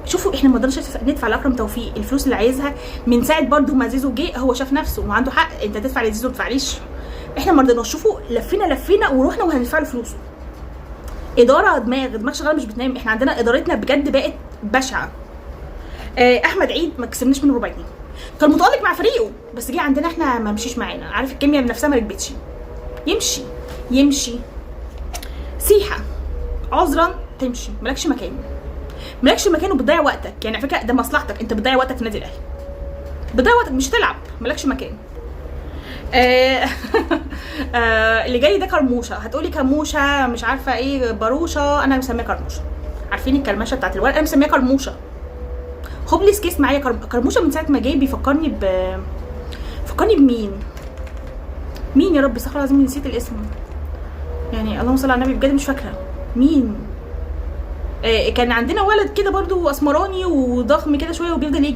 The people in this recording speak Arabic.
شوفوا احنا ما قدرناش ندفع لاكرم توفيق الفلوس اللي عايزها من ساعه برده ما زيزو جه. هو شاف نفسه وعنده حق، انت تدفع لزيزو ما تدفعليش. احنا ما رضيناش. شوفوا لفينا ورحنا وهندفع له فلوسه. اداره دماغ شغاله مش بتنام. احنا عندنا ادارتنا بجد بقت بشعه. احمد عيد ما كسبناش منه ربع جنيه، كان متالق مع فريقه بس جه عندنا احنا ما مشيش معانا. عارف الكيمياء بنفسها ما ركبتش. يمشي سيحه عذرا تمشي، مالكش مكان وبتضيع وقتك. يعني على فكره ده مصلحتك، انت بتضيع وقتك في النادي الاهلي، بتضيع وقتك مش تلعب، مالكش مكان. اللي جاي ده كرموشه. هتقولي كرموشه مش عارفه ايه باروشه، انا مسميه كرموشه. عارفين الكرمشه بتاعت الورق؟ انا مسميه كرموشه. هوبليس كيس معايا. كرموشه من ساعه ما جاي بيفكرني بمين يا رب استغفر الله العظيم نسيت الاسم. يعني اللهم صل على النبي بجد مش فاكره مين. كان عندنا ولد كده برضو اسمراني وضخم كده شويه وبيفضل يجري